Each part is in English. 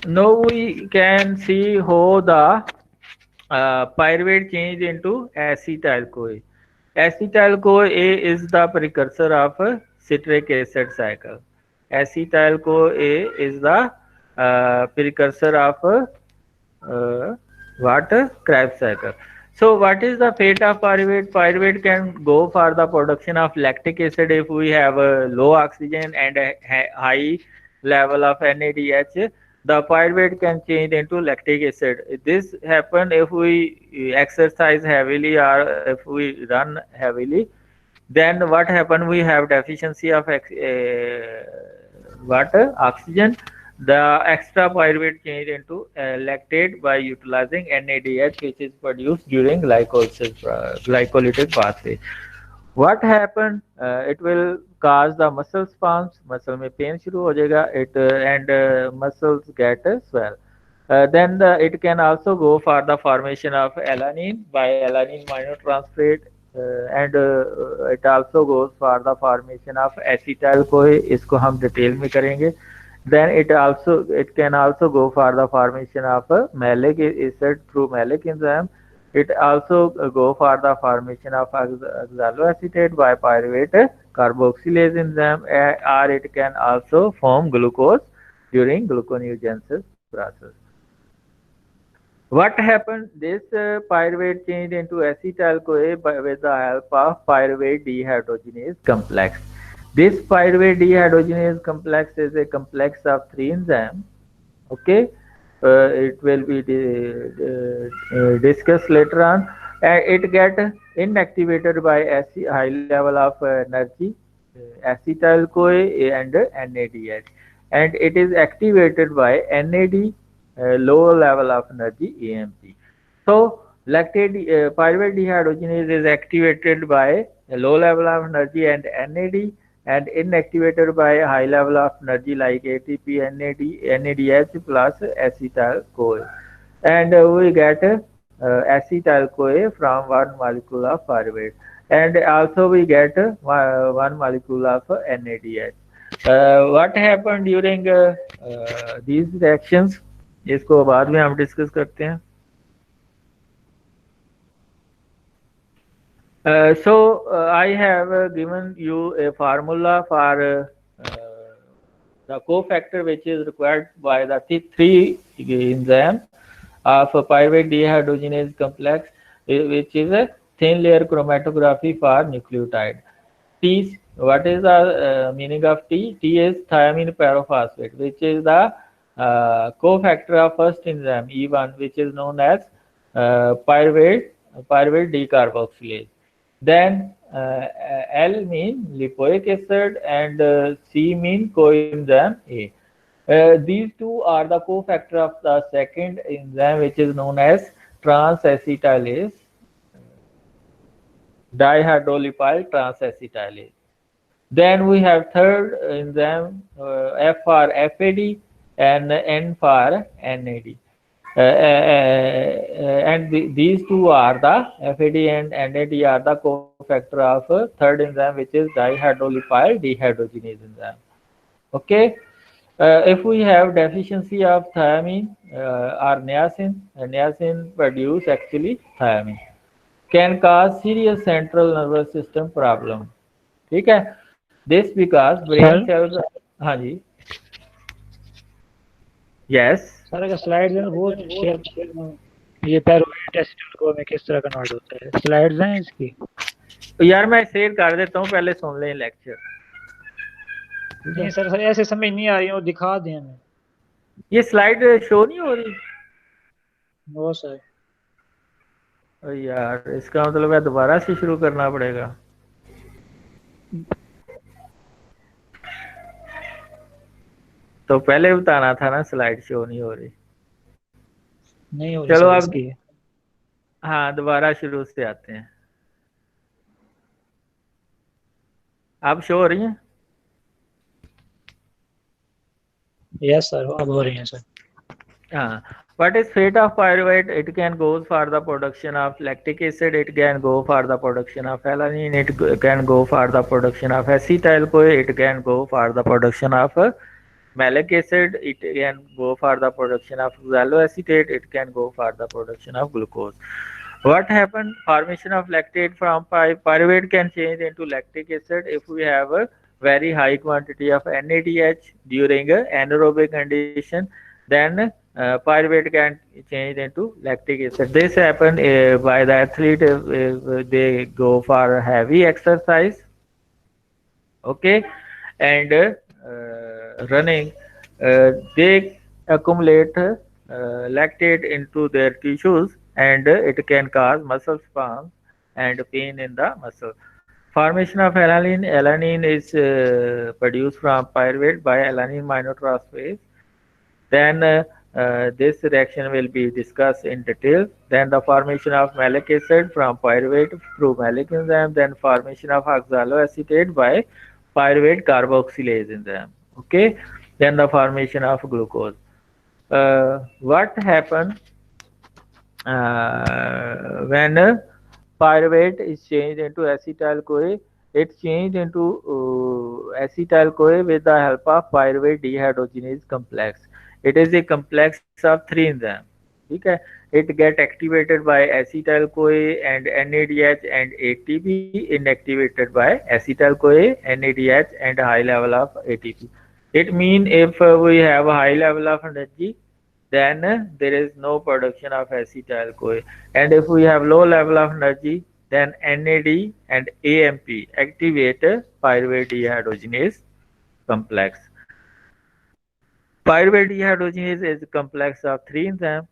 Now we can see how the pyruvate change into acetyl-CoA. Acetyl-CoA is the precursor of citric acid cycle. Acetyl-CoA is the precursor of what? Krebs cycle. So what is the fate of pyruvate? Pyruvate can go for the production of lactic acid if we have a low oxygen and a high level of NADH. The pyruvate can change into lactic acid. This happen if we exercise heavily or if we run heavily. Then what happen? We have deficiency of what? Oxygen. The extra pyruvate change into lactate by utilizing NADH, which is produced during glycolytic pathway. What happened? It will cause the muscle spasms. Muscle में pain शुरू हो जाएगा. And muscles get swell. It can also go for the formation of alanine by alanine aminotransferase, and it also goes for the formation of acetyl CoA. इसको हम detail में करेंगे. Then it can also go for the formation of malic acid through malic enzyme. It also go for the formation of oxaloacetate by pyruvate carboxylase enzyme, or it can also form glucose during gluconeogenesis process. What happened? This pyruvate changed into acetyl-CoA with the help of pyruvate dehydrogenase complex. This pyruvate dehydrogenase complex is a complex of three enzymes. Okay, it will be discussed later on. It get inactivated by high level of energy, acetyl-CoA and NADH, and it is activated by NAD, low level of energy AMP. So pyruvate dehydrogenase is activated by a low level of energy and NAD, and inactivated by a high level of energy like ATP, NADH plus acetyl-CoA. And we get acetyl-CoA from one molecule of pyruvate. And also we get one molecule of NADH. What happened during these reactions? इसको बाद में हम discuss करते हैं. I have given you a formula for the cofactor which is required by the three enzyme of pyruvate dehydrogenase complex, which is a thin layer chromatography for nucleotide. T, what is the meaning of T? T is thiamine pyrophosphate, which is the cofactor of first enzyme E1, which is known as pyruvate decarboxylase. Then L mean lipoic acid and C mean coenzyme A. These two are the cofactor of the second enzyme, which is known as trans-acetylase, dihydrolipyl trans-acetylase. Then we have third enzyme, F for FAD and N for NAD. And these two are the FAD and NAD are the cofactor of third enzyme, which is dihydrolipyl dehydrogenase enzyme. Okay. If we have deficiency of thiamine or niacin produce actually thiamine, can cause serious central nervous system problem. ठीक है. This because brain cells. हाँ जी. Yes. Sir अगर slides हैं वो share, ये pyruvate acid को में किस तरह कन्वर्ट होता है, स्लाइड्स हैं इसकी? यार मैं शेयर कर देता हूँ, पहले सुन लें लेक्चर. नहीं सर ऐसे समझ नहीं आ रही, वो दिखा दें हमें. ये स्लाइड शो नहीं हो रही. वो सर यार इसका मतलब है दोबारा से शुरू करना पड़ेगा. तो पहले बताना था ना स्लाइड शो नहीं हो रही. नहीं हो रही. चलो अब हाँ दोबारा शुरू से आते हैं. आप शो हो रही हैं? यस सर अब हो रही हैं सर. हाँ. What is fate of pyruvate? It can go for the production of lactic acid. It can go for the production of alanine. It can go for the production of acetyl-CoA. It can go for the production of Malic acid, it can go for the production of oxaloacetate, it can go for the production of glucose. What happened? Formation of lactate from pyruvate can change into lactic acid if we have a very high quantity of NADH during a anaerobic condition. Then pyruvate can change into lactic acid. This happen by the athlete if they go for heavy exercise, okay, and running, they accumulate lactate into their tissues, and it can cause muscle spasms and pain in the muscle. Formation of alanine. Alanine is produced from pyruvate by alanine aminotransferase. Then this reaction will be discussed in detail. Then the formation of malic acid from pyruvate through malic enzyme. Then formation of oxaloacetate by pyruvate carboxylase enzyme. Okay. Then the formation of glucose. What happened when pyruvate is changed into acetyl CoA? It changed into acetyl CoA with the help of pyruvate dehydrogenase complex. It is a complex of three enzymes. Okay? It get activated by acetyl CoA and NADH and ATP, inactivated by acetyl CoA, NADH and high level of ATP. It means if we have a high level of energy, then there is no production of acetyl CoA. And if we have low level of energy, then NAD and AMP activate pyruvate dehydrogenase complex. Pyruvate dehydrogenase is a complex of three enzymes.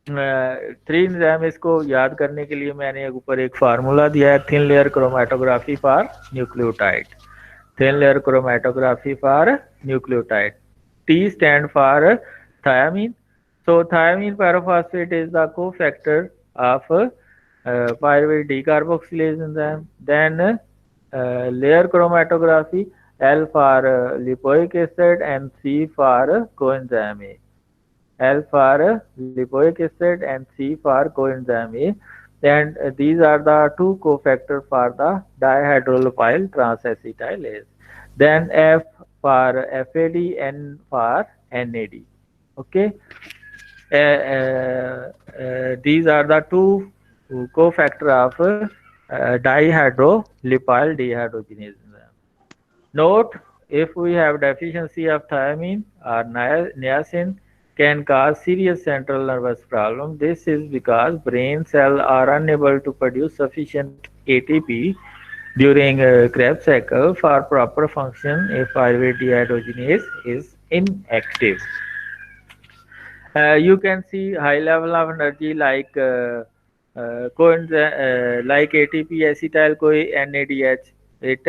Three enzyme, इसको याद करने के लिए मैंने ऊपर एक formula दिया है, thin layer chromatography for nucleotide. Thin layer chromatography for nucleotide. T stand for thiamine. So thiamine pyrophosphate is the cofactor of pyruvate decarboxylase enzyme. Then layer chromatography, L for lipoic acid and C for coenzyme A. L for lipoic acid and C for coenzyme A. And these are the two cofactors for the dihydrolipyl transacetylase. Then F for FAD, N for NAD. Okay. These are the two cofactors of dihydrolipyl dehydrogenase enzyme. Note, if we have deficiency of thiamine or niacin, can cause serious central nervous problem. This is because brain cells are unable to produce sufficient ATP during Krebs cycle for proper function if pyruvate dehydrogenase is inactive. You can see high level of energy like like ATP, acetyl CoA, NADH. It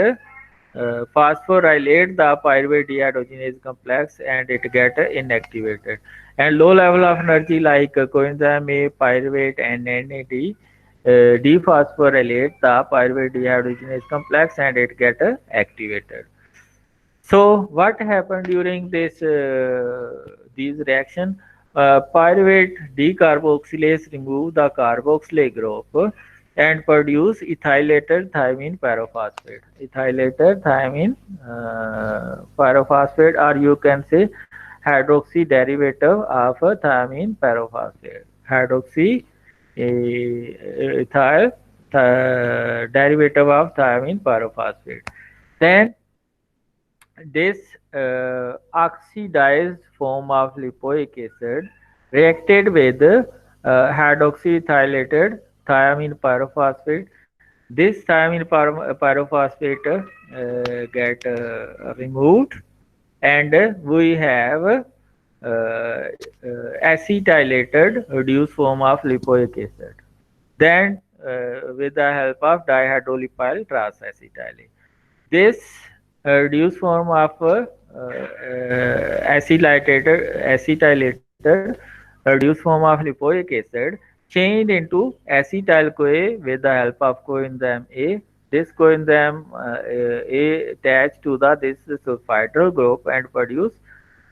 phosphorylate the pyruvate dehydrogenase complex and it get inactivated. And low level of energy like coenzyme A, pyruvate and NAD dephosphorylate the pyruvate dehydrogenase complex and it get activated. So what happened during this these reaction? Pyruvate decarboxylase remove the carboxylate group and produce ethylated thiamine pyrophosphate. Ethylated thiamine pyrophosphate, or you can say hydroxy derivative of thiamine pyrophosphate. Hydroxy ethyl derivative of thiamine pyrophosphate. Then this oxidized form of lipoic acid reacted with hydroxyethylated thiamine pyrophosphate. This thiamine pyrophosphate get removed, and we have acetylated reduced form of lipoic acid. Then with the help of dihydrolipyl transacetylase. This reduced form of acetylated reduced form of lipoic acid changed into acetyl CoA with the help of coenzyme A. This coenzyme A attached to the this sulfhydryl group and produce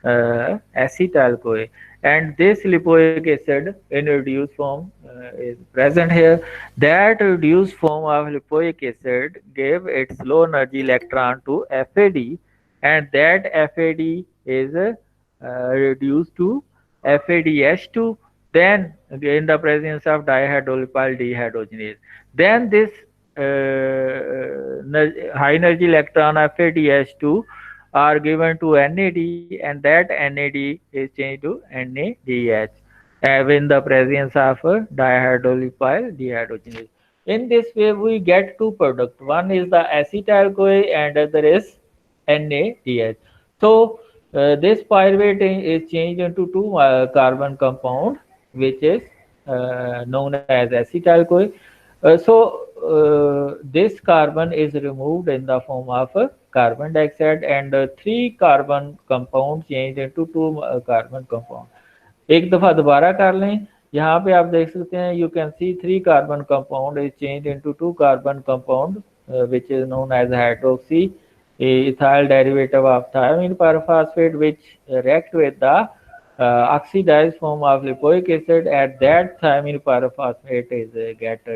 acetyl CoA. And this lipoic acid in reduced form is present here. That reduced form of lipoic acid gave its low energy electron to FAD and that FAD is reduced to FADH2, then in the presence of dihydrolypyl dehydrogenase. Then this high energy electron FADH2 are given to NAD, and that NAD is changed to NADH in the presence of dihydrolypyl dehydrogenase. In this way, we get two products. One is the acetyl CoA and other is NADH. So this pyruvate is changed into two carbon compound, which is known as acetyl CoA. This carbon is removed in the form of carbon dioxide, and three carbon compound changed into two carbon compound. एक दफा दोबारा कर लें, यहाँ पे आप देख सकते हैं, you can see three carbon compound is changed into two carbon compound, which is known as hydroxy ethyl derivative of thiamine pyrophosphate, which react with the oxidized form of lipoic acid. At that, thiamine pyrophosphate is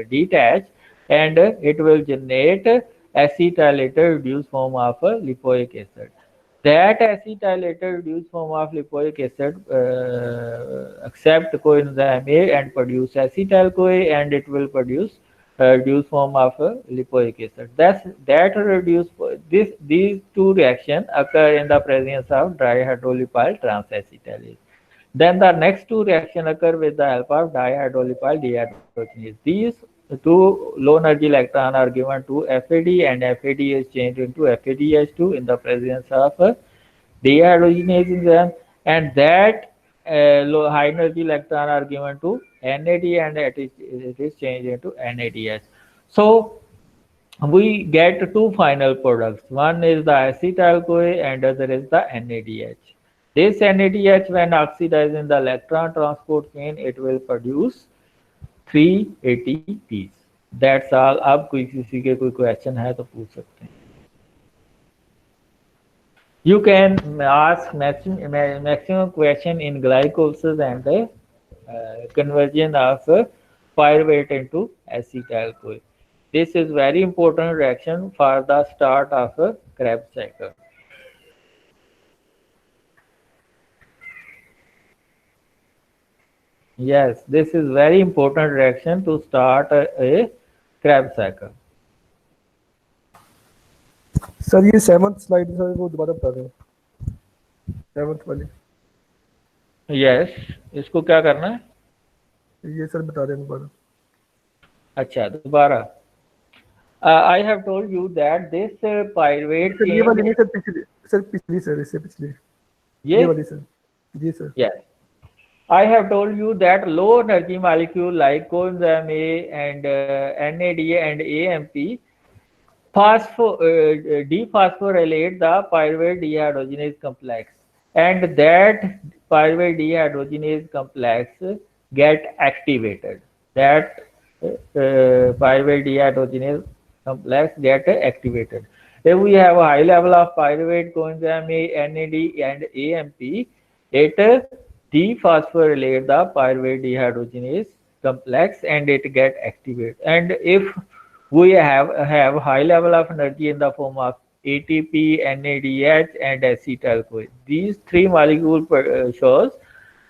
detached, and it will generate acetylated reduced form of lipoic acid. That acetylated reduced form of lipoic acid accept coenzyme A and produce acetyl CoA, and it will produce reduced form of lipoic acid. That reduce these two reactions occur in the presence of dihydrolypyl transacetylase. Then the next two reactions occur with the help of dihydrolypyl dehydrogenase. These two low energy electrons are given to FAD, and FAD is changed into FADH2 in the presence of dehydrogenase enzyme, and that low high energy electron are given to NAD, and it is changed into NADH. So we get two final products. One is the acetyl CoA and other is the NADH. This NADH, when oxidized in the electron transport chain, it will produce 3 ATPs. That's all. अब कोई किसी के कोई question है तो पूछ सकते हैं. You can ask maximum question in glycolysis and conversion of pyruvate into acetyl CoA. This is very important reaction for the start of a Krebs cycle. Yes, this is very important reaction to start a Krebs cycle. Sir ये 7th slide sir वो दोबारा बता दें, 7th वाली. Yes, इसको क्या करना है? ये सर बता दें दोबारा. अच्छा दोबारा. I have told you that this pyruvate sir ये वाली नहीं सर, पिछली सर, इससे पिछली ये वाली सर. जी sir. Yes. I have told you that low energy molecule like coenzyme A and NADA and AMP dephosphorylate the pyruvate dehydrogenase complex, and that pyruvate dehydrogenase complex get activated. That pyruvate dehydrogenase complex get activated. If we have a high level of pyruvate, coenzyme A, NAD and AMP, it dephosphorylate the pyruvate dehydrogenase complex and it get activated. And if we have high level of energy in the form of ATP, NADH and acetyl CoA, these three molecules shows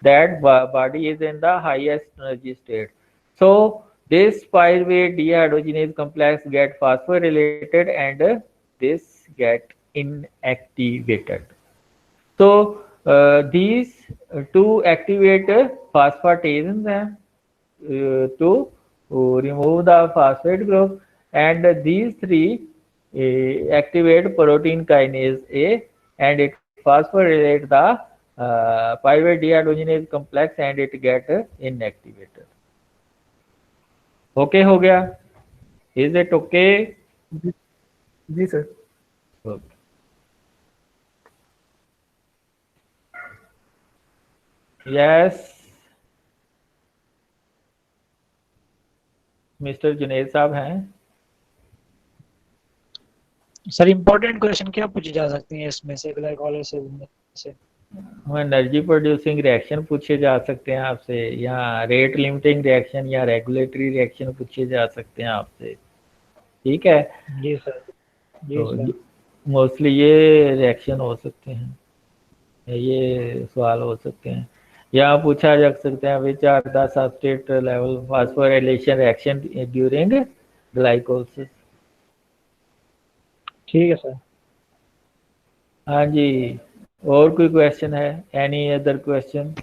that body is in the highest energy state. So this pyruvate dehydrogenase complex get phosphorylated and this get inactivated. So these two activate phosphatase enzyme to remove the phosphate group, and these three activate protein kinase A, and it phosphorylate the pyruvate dehydrogenase complex and it get inactivated. Okay हो गया? Is it okay? जी सर. Okay. Yes, mister Junaid sahab हैं. Sir important question क्या पूछे जा सकते हैं इसमें से, ग्लाइकोलाइसिस में से? एनर्जी प्रोड्यूसिंग रिएक्शन पूछे जा सकते हैं आपसे, या रेट लिमिटिंग रिएक्शन या रेगुलेटरी रिएक्शन पूछे जा सकते हैं आपसे. ठीक है. जी सर. जी तो सर. मोस्टली ये रिएक्शन हो सकते हैं, ये सवाल हो सकते हैं। यहाँ पूछा जा सकते हैं which are the substrate level phosphorylation reaction during glycolysis. ठीक है सर। हाँ जी, और कोई क्वेश्चन है? Any other question?